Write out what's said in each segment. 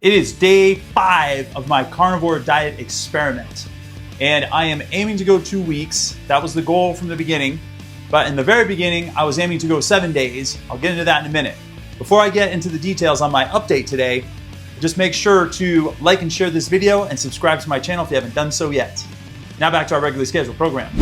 It is day 5 of my carnivore diet experiment, and I am aiming to go 2 weeks. That was the goal from the beginning, but in the very beginning, I was aiming to go 7 days. I'll get into that in a minute. Before I get into the details on my update today, just make sure to like and share this video and subscribe to my channel if you haven't done so yet. Now back to our regularly scheduled program.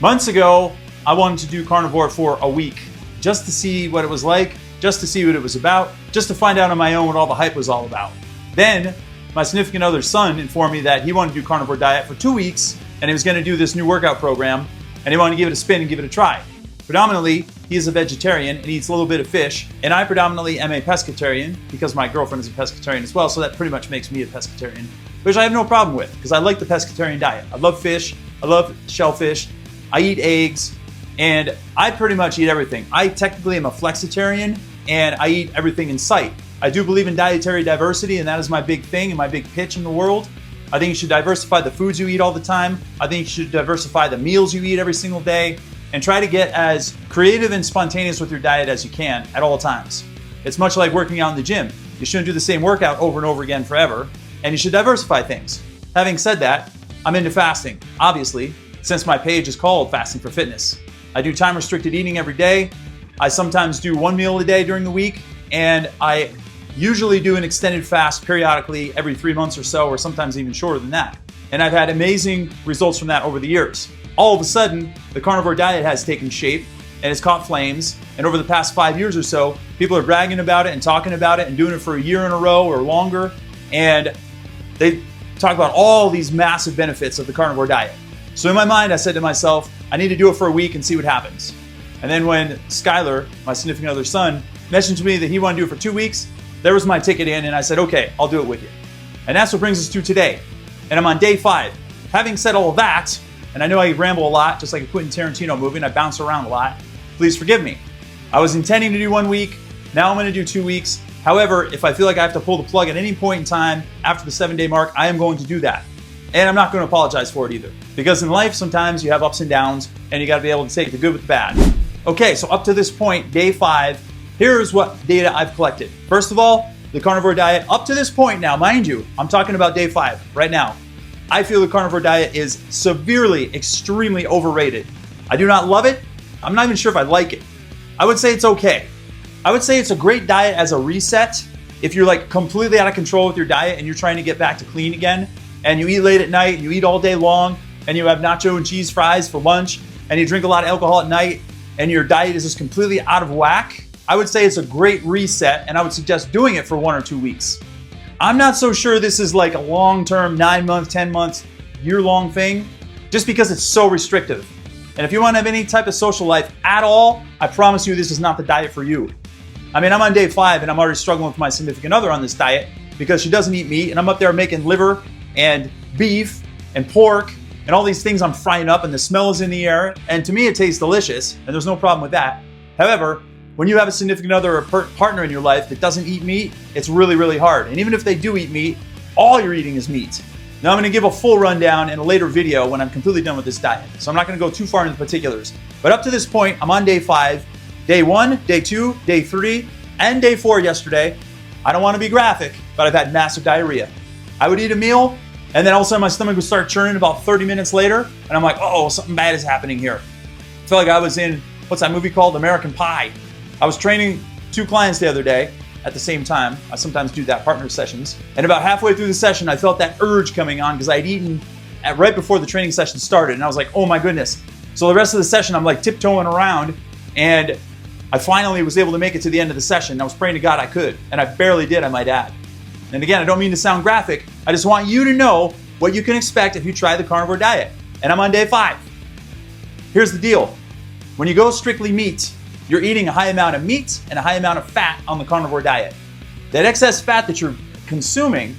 Months ago, I wanted to do carnivore for a week, just to see what it was like, just to see what it was about, just to find out on my own what all the hype was all about. Then, my significant other's son informed me that he wanted to do carnivore diet for 2 weeks, and he was going to do this new workout program, and he wanted to give it a spin and give it a try. Predominantly, he is a vegetarian and eats a little bit of fish, and I predominantly am a pescatarian because my girlfriend is a pescatarian as well, so that pretty much makes me a pescatarian, which I have no problem with because I like the pescatarian diet. I love fish, I love shellfish, I eat eggs, and I pretty much eat everything. I technically am a flexitarian, and I eat everything in sight. I do believe in dietary diversity, and that is my big thing and my big pitch in the world. I think you should diversify the foods you eat all the time. I think you should diversify the meals you eat every single day, and try to get as creative and spontaneous with your diet as you can at all times. It's much like working out in the gym. You shouldn't do the same workout over and over again forever, and you should diversify things. Having said that, I'm into fasting, obviously, since my page is called Fasting for Fitness. I do time-restricted eating every day. I sometimes do 1 meal a day during the week, and I usually do an extended fast periodically every 3 months or so, or sometimes even shorter than that. And I've had amazing results from that over the years. All of a sudden, the carnivore diet has taken shape and it's caught flames. And over the past 5 years or so, people are bragging about it and talking about it and doing it for a year in a row or longer. And they talk about all these massive benefits of the carnivore diet. So in my mind, I said to myself, I need to do it for a week and see what happens. And then when Skylar, my significant other's son, mentioned to me that he wanted to do it for 2 weeks, there was my ticket in, and I said, okay, I'll do it with you. And that's what brings us to today. And I'm on day 5. Having said all of that, and I know I ramble a lot, just like a Quentin Tarantino movie, and I bounce around a lot, please forgive me. I was intending to do 1 week, now I'm gonna do 2 weeks. However, if I feel like I have to pull the plug at any point in time after the 7-day mark, I am going to do that. And I'm not gonna apologize for it either. Because in life, sometimes you have ups and downs, and you gotta be able to take the good with the bad. Okay, so up to this point, day 5, here's what data I've collected. First of all, the carnivore diet, up to this point now, mind you, I'm talking about day 5 right now. I feel the carnivore diet is severely, extremely overrated. I do not love it. I'm not even sure if I like it. I would say it's okay. I would say it's a great diet as a reset. If you're like completely out of control with your diet and you're trying to get back to clean again, and you eat late at night, you eat all day long, and you have nacho and cheese fries for lunch, and you drink a lot of alcohol at night, and your diet is just completely out of whack, I would say it's a great reset, and I would suggest doing it for 1 or 2 weeks. I'm not so sure this is like a long-term, 9-month, 10-month, year-long thing, just because it's so restrictive. And if you want to have any type of social life at all, I promise you this is not the diet for you. I mean, I'm on day 5, and I'm already struggling with my significant other on this diet because she doesn't eat meat, and I'm up there making liver and beef and pork and all these things I'm frying up, and the smell is in the air, and to me it tastes delicious, and there's no problem with that. However, when you have a significant other or partner in your life that doesn't eat meat, it's really, really hard. And even if they do eat meat, all you're eating is meat. Now I'm gonna give a full rundown in a later video when I'm completely done with this diet. So I'm not gonna go too far into the particulars. But up to this point, I'm on day 5, day 1, day 2, day 3, and day 4 yesterday. I don't wanna be graphic, but I've had massive diarrhea. I would eat a meal, and then all of a sudden my stomach would start churning about 30 minutes later, and I'm like, oh, something bad is happening here. I felt like I was in, what's that movie called? American Pie. I was training 2 clients the other day at the same time. I sometimes do that, partner sessions. And about halfway through the session, I felt that urge coming on because I'd eaten right before the training session started. And I was like, oh my goodness. So the rest of the session, I'm like tiptoeing around, and I finally was able to make it to the end of the session. I was praying to God I could, and I barely did, I might add. And again, I don't mean to sound graphic. I just want you to know what you can expect if you try the carnivore diet. And I'm on day 5. Here's the deal. When you go strictly meat, you're eating a high amount of meat and a high amount of fat on the carnivore diet. That excess fat that you're consuming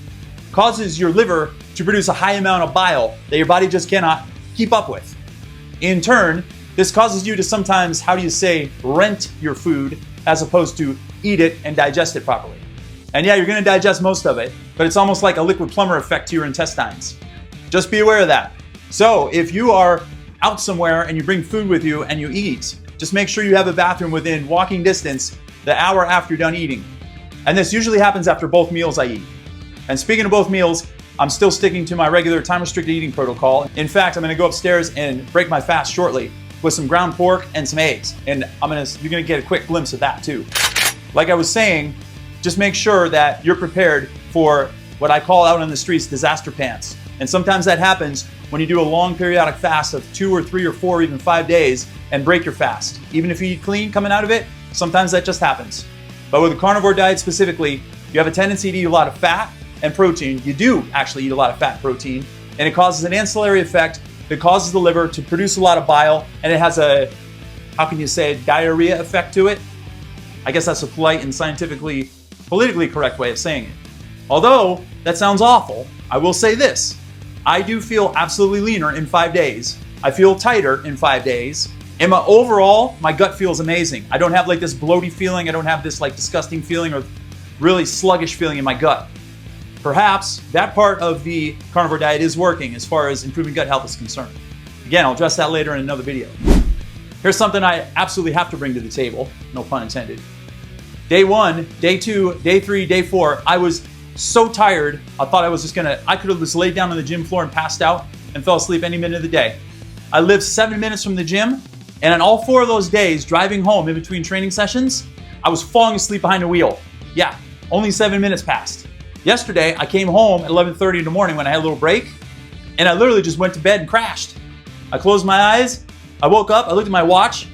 causes your liver to produce a high amount of bile that your body just cannot keep up with. In turn, this causes you to sometimes, how do you say, rent your food as opposed to eat it and digest it properly. And yeah, you're gonna digest most of it, but it's almost like a liquid plumber effect to your intestines. Just be aware of that. So if you are out somewhere and you bring food with you and you eat, just make sure you have a bathroom within walking distance the hour after you're done eating. And this usually happens after both meals I eat. And speaking of both meals, I'm still sticking to my regular time-restricted eating protocol. In fact, I'm gonna go upstairs and break my fast shortly with some ground pork and some eggs. And you're gonna get a quick glimpse of that too. Like I was saying, just make sure that you're prepared for what I call out on the streets disaster pants. And sometimes that happens when you do a long periodic fast of 2 or 3 or 4 or even 5 days and break your fast. Even if you eat clean coming out of it, sometimes that just happens. But with the carnivore diet specifically, you have a tendency to eat a lot of fat and protein. You do actually eat a lot of fat and protein, and it causes an ancillary effect that causes the liver to produce a lot of bile, and it has a, how can you say, diarrhea effect to it? I guess that's a polite and scientifically, politically correct way of saying it. Although that sounds awful, I will say this. I do feel absolutely leaner in 5 days. I feel tighter in 5 days. And overall, my gut feels amazing. I don't have like this bloaty feeling. I don't have this like disgusting feeling or really sluggish feeling in my gut. Perhaps that part of the carnivore diet is working as far as improving gut health is concerned. Again, I'll address that later in another video. Here's something I absolutely have to bring to the table, no pun intended. Day 1, day 2, day 3, day 4, I was so tired, I thought I could have just laid down on the gym floor and passed out and fell asleep any minute of the day. I lived 7 minutes from the gym, and on all 4 of those days, driving home in between training sessions, I was falling asleep behind the wheel. Yeah, only 7 minutes passed. Yesterday, I came home at 11:30 in the morning when I had a little break, and I literally just went to bed and crashed. I closed my eyes, I woke up, I looked at my watch.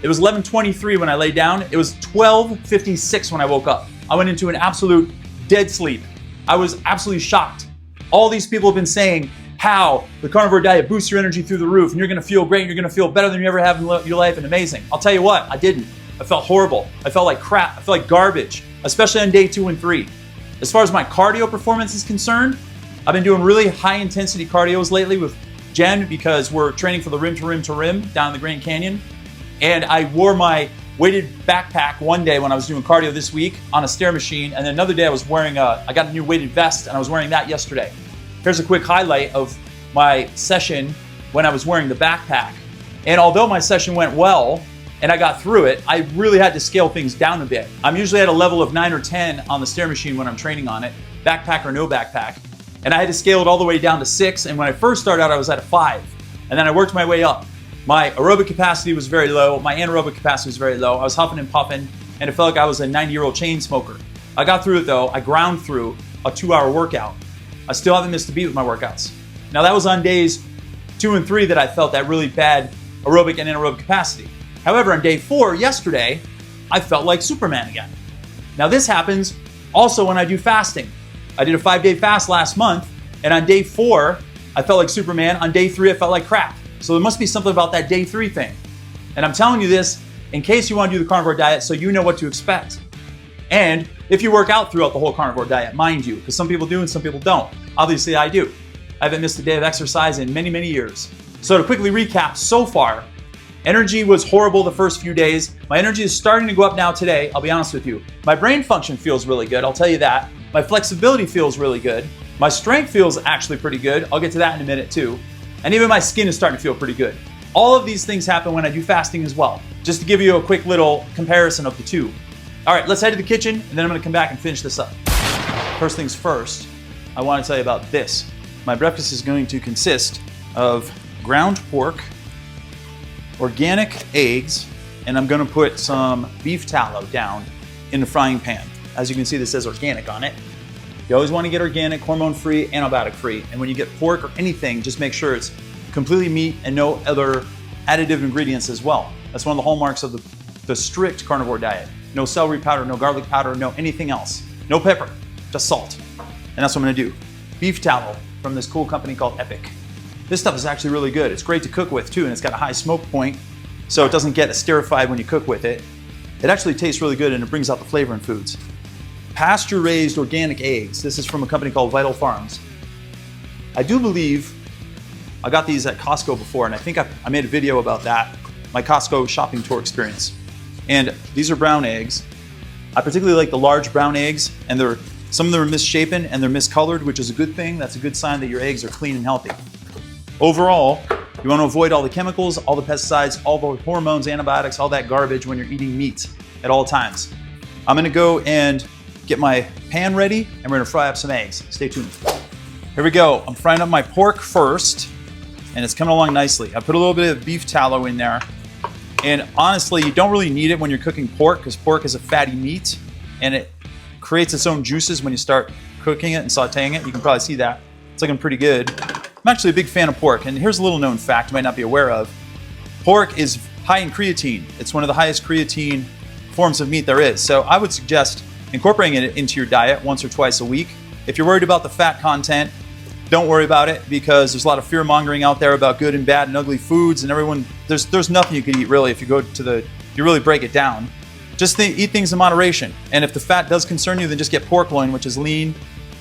It was 11:23 when I laid down. It was 12:56 when I woke up. I went into an absolute dead sleep. I was absolutely shocked. All these people have been saying how the carnivore diet boosts your energy through the roof and you're gonna feel great, you're gonna feel better than you ever have in your life and amazing. I'll tell you what, I didn't. I felt horrible. I felt like crap. I felt like garbage, especially on day 2 and 3. As far as my cardio performance is concerned, I've been doing really high intensity cardios lately with Jen because we're training for the rim to rim to rim down in the Grand Canyon. And I wore my weighted backpack one day when I was doing cardio this week on a stair machine. And then another day I was wearing I got a new weighted vest and I was wearing that yesterday. Here's a quick highlight of my session when I was wearing the backpack. And although my session went well and I got through it, I really had to scale things down a bit. I'm usually at a level of 9 or 10 on the stair machine when I'm training on it, backpack or no backpack. And I had to scale it all the way down to 6. And when I first started out, I was at a 5. And then I worked my way up. My aerobic capacity was very low. My anaerobic capacity was very low. I was huffing and puffing, and it felt like I was a 90-year-old chain smoker. I got through it though. I ground through a 2-hour workout. I still haven't missed a beat with my workouts. Now that was on days 2 and 3 that I felt that really bad aerobic and anaerobic capacity. However, on day 4, yesterday, I felt like Superman again. Now this happens also when I do fasting. I did a 5-day fast last month, and on day 4, I felt like Superman. On day 3, I felt like crap. So there must be something about that day 3 thing. And I'm telling you this in case you want to do the carnivore diet so you know what to expect. And if you work out throughout the whole carnivore diet, mind you, because some people do and some people don't. Obviously I do. I haven't missed a day of exercise in many, many years. So to quickly recap, so far, energy was horrible the first few days. My energy is starting to go up now today, I'll be honest with you. My brain function feels really good, I'll tell you that. My flexibility feels really good. My strength feels actually pretty good. I'll get to that in a minute too. And even my skin is starting to feel pretty good. All of these things happen when I do fasting as well. Just to give you a quick little comparison of the two. All right, let's head to the kitchen and then I'm gonna come back and finish this up. First things first, I wanna tell you about this. My breakfast is going to consist of ground pork, organic eggs, and I'm gonna put some beef tallow down in the frying pan. As you can see, this says organic on it. You always want to get organic, hormone-free, antibiotic-free. And when you get pork or anything, just make sure it's completely meat and no other additive ingredients as well. That's one of the hallmarks of the strict carnivore diet. No celery powder, no garlic powder, no anything else. No pepper, just salt. And that's what I'm gonna do. Beef tallow from this cool company called Epic. This stuff is actually really good. It's great to cook with too, and it's got a high smoke point, so it doesn't get esterified when you cook with it. It actually tastes really good and it brings out the flavor in foods. Pasture-raised organic eggs. This is from a company called Vital Farms. I do believe I got these at Costco before, and I think I made a video about that, my Costco shopping tour experience. And these are brown eggs. I particularly like the large brown eggs, and some of them are misshapen and they're miscolored, which is a good thing. That's a good sign that your eggs are clean and healthy. Overall, you want to avoid all the chemicals, all the pesticides, all the hormones, antibiotics, all that garbage when you're eating meat at all times. I'm gonna go and get my pan ready, and we're gonna fry up some eggs. Stay tuned. Here we go. I'm frying up my pork first, and it's coming along nicely. I put a little bit of beef tallow in there. And honestly, you don't really need it when you're cooking pork because pork is a fatty meat and it creates its own juices when you start cooking it and sauteing it. You can probably see that. It's looking pretty good. I'm actually a big fan of pork, and here's a little known fact you might not be aware of. Pork is high in creatine. It's one of the highest creatine forms of meat there is. So I would suggest incorporating it into your diet once or twice a week. If you're worried about the fat content, don't worry about it because there's a lot of fear mongering out there about good and bad and ugly foods, and everyone, there's nothing you can eat really if you go to you really break it down. Just eat things in moderation. And if the fat does concern you, then just get pork loin, which is lean,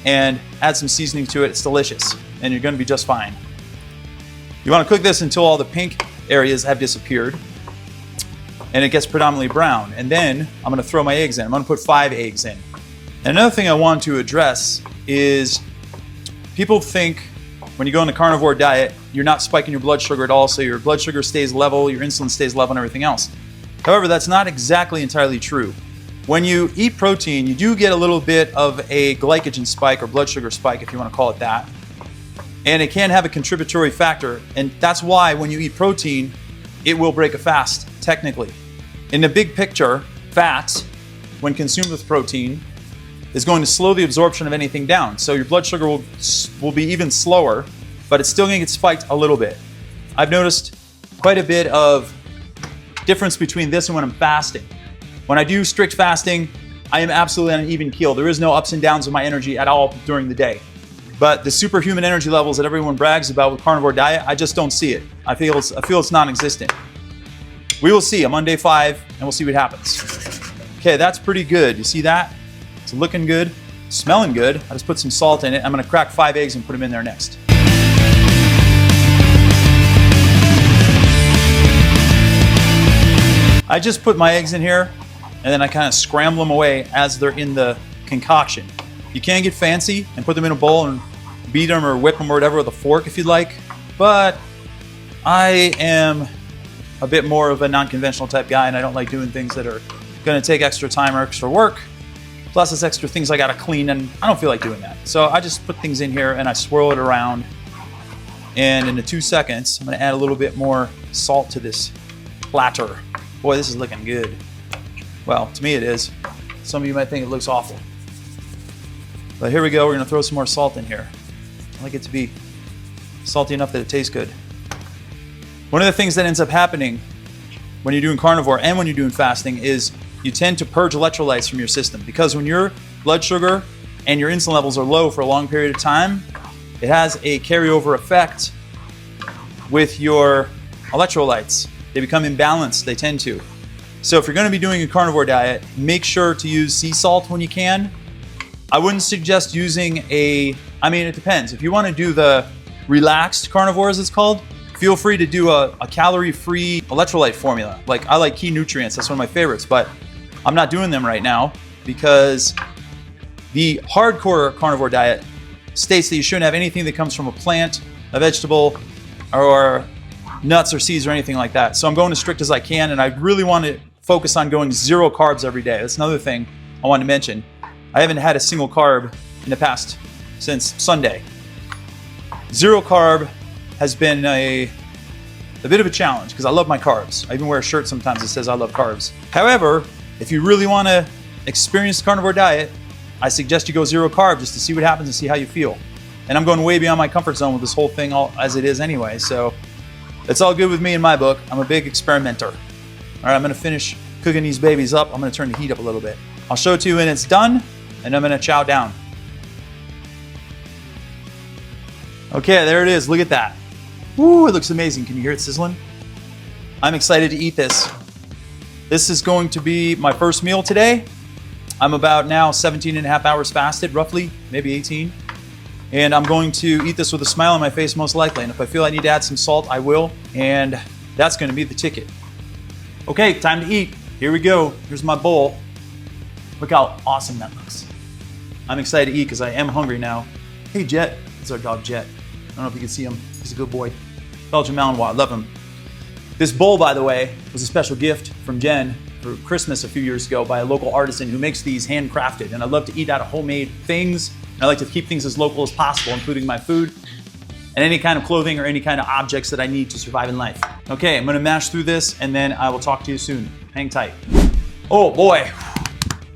and add some seasoning to it. It's delicious, and you're gonna be just fine. You wanna cook this until all the pink areas have disappeared, and it gets predominantly brown. And then I'm gonna throw my eggs in. I'm gonna put 5 eggs in. And another thing I want to address is people think when you go on the carnivore diet, you're not spiking your blood sugar at all, so your blood sugar stays level, your insulin stays level, and everything else. However, that's not exactly entirely true. When you eat protein, you do get a little bit of a glycogen spike or blood sugar spike, if you want to call it that. And it can have a contributory factor, and that's why when you eat protein, it will break a fast, technically. In the big picture, fat, when consumed with protein, is going to slow the absorption of anything down. So your blood sugar will be even slower, but it's still gonna get spiked a little bit. I've noticed quite a bit of difference between this and when I'm fasting. When I do strict fasting, I am absolutely on an even keel. There is no ups and downs of my energy at all during the day. But the superhuman energy levels that everyone brags about with carnivore diet, I just don't see it. I feel it's non-existent. We will see. I'm on day 5, and we'll see what happens. Okay, that's pretty good. You see that? It's looking good, smelling good. I just put some salt in it. I'm gonna crack 5 eggs and put them in there next. I just put my eggs in here and then I kind of scramble them away as they're in the concoction. You can get fancy and put them in a bowl and beat them or whip them or whatever with a fork if you'd like, but I am a bit more of a non-conventional type guy and I don't like doing things that are gonna take extra time or extra work. Plus it's extra things I gotta clean and I don't feel like doing that. So I just put things in here and I swirl it around. And in the 2 seconds, I'm gonna add a little bit more salt to this platter. Boy, this is looking good. Well, to me it is. Some of you might think it looks awful. But here we go, we're gonna throw some more salt in here. I like it to be salty enough that it tastes good. One of the things that ends up happening when you're doing carnivore and when you're doing fasting is you tend to purge electrolytes from your system because when your blood sugar and your insulin levels are low for a long period of time, it has a carryover effect with your electrolytes. They become imbalanced, they tend to. So if you're gonna be doing a carnivore diet, make sure to use sea salt when you can. I wouldn't suggest using it depends. If you wanna do the relaxed carnivore as it's called, feel free to do a calorie-free electrolyte formula. Like I like Key Nutrients, that's one of my favorites, but I'm not doing them right now because the hardcore carnivore diet states that you shouldn't have anything that comes from a plant, a vegetable, or nuts or seeds or anything like that. So I'm going as strict as I can, and I really want to focus on going 0 carbs every day. That's another thing I wanted to mention. I haven't had a single carb in the past since Sunday. 0 carb has been a bit of a challenge because I love my carbs. I even wear a shirt sometimes that says I love carbs. However, if you really want to experience the carnivore diet, I suggest you go 0 carb just to see what happens and see how you feel. And I'm going way beyond my comfort zone with this whole thing as it is anyway, so it's all good with me in my book. I'm a big experimenter. All right, I'm gonna finish cooking these babies up. I'm gonna turn the heat up a little bit. I'll show it to you when it's done, and I'm gonna chow down. Okay, there it is, look at that. Woo, it looks amazing. Can you hear it sizzling? I'm excited to eat this. This is going to be my first meal today. I'm about now 17 and a half hours fasted, roughly, maybe 18. And I'm going to eat this with a smile on my face most likely. And if I feel I need to add some salt, I will. And that's gonna be the ticket. Okay, time to eat. Here we go. Here's my bowl. Look how awesome that looks. I'm excited to eat because I am hungry now. Hey, Jet. That's our dog, Jet. I don't know if you can see him. He's a good boy. Belgian Malinois, I love him. This bowl, by the way, was a special gift from Jen for Christmas a few years ago by a local artisan who makes these handcrafted. And I love to eat out of homemade things. I like to keep things as local as possible, including my food and any kind of clothing or any kind of objects that I need to survive in life. Okay, I'm gonna mash through this and then I will talk to you soon. Hang tight. Oh boy,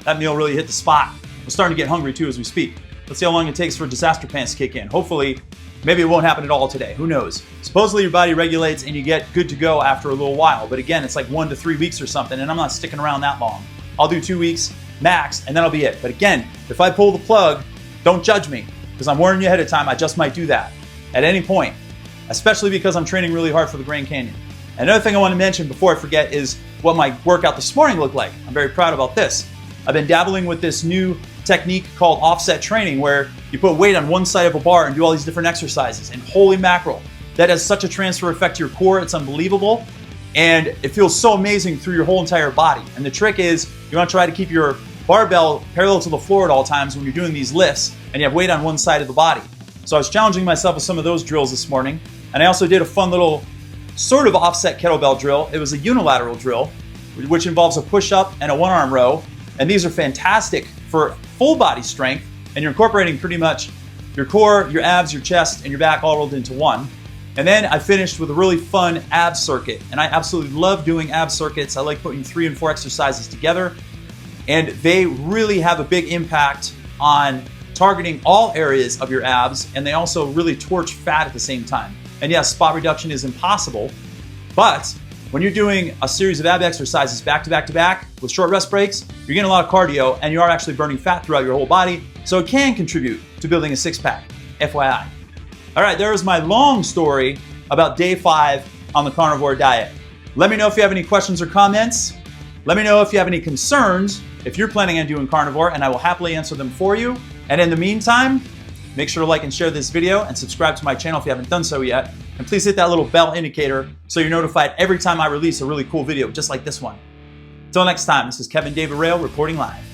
that meal really hit the spot. I'm starting to get hungry too as we speak. Let's see how long it takes for disaster pants to kick in. Hopefully, maybe it won't happen at all today. Who knows? Supposedly your body regulates and you get good to go after a little while. But again, it's like 1 to 3 weeks or something, and I'm not sticking around that long. I'll do 2 weeks max, and then I'll be it. But again, if I pull the plug, don't judge me, because I'm warning you ahead of time. I just might do that at any point, especially because I'm training really hard for the Grand Canyon. Another thing I want to mention before I forget is what my workout this morning looked like. I'm very proud about this. I've been dabbling with this new technique called offset training, where you put weight on one side of a bar and do all these different exercises. And holy mackerel, that has such a transfer effect to your core. It's unbelievable. And it feels so amazing through your whole entire body. And the trick is you want to try to keep your barbell parallel to the floor at all times when you're doing these lifts and you have weight on one side of the body. So I was challenging myself with some of those drills this morning. And I also did a fun little sort of offset kettlebell drill. It was a unilateral drill, which involves a push-up and a one-arm row. And these are fantastic for full body strength, and you're incorporating pretty much your core, your abs, your chest, and your back all rolled into one. And then I finished with a really fun ab circuit, and I absolutely love doing ab circuits. I like putting 3 and 4 exercises together, and they really have a big impact on targeting all areas of your abs, and they also really torch fat at the same time. And yes, spot reduction is impossible, but when you're doing a series of ab exercises back to back to back with short rest breaks, you're getting a lot of cardio and you are actually burning fat throughout your whole body, so it can contribute to building a six-pack, FYI. All right, there is my long story about day 5 on the carnivore diet. Let me know if you have any questions or comments. Let me know if you have any concerns if you're planning on doing carnivore, and I will happily answer them for you. And in the meantime, make sure to like and share this video and subscribe to my channel if you haven't done so yet. And please hit that little bell indicator so you're notified every time I release a really cool video just like this one. Until next time, this is Kevin David Rail reporting live.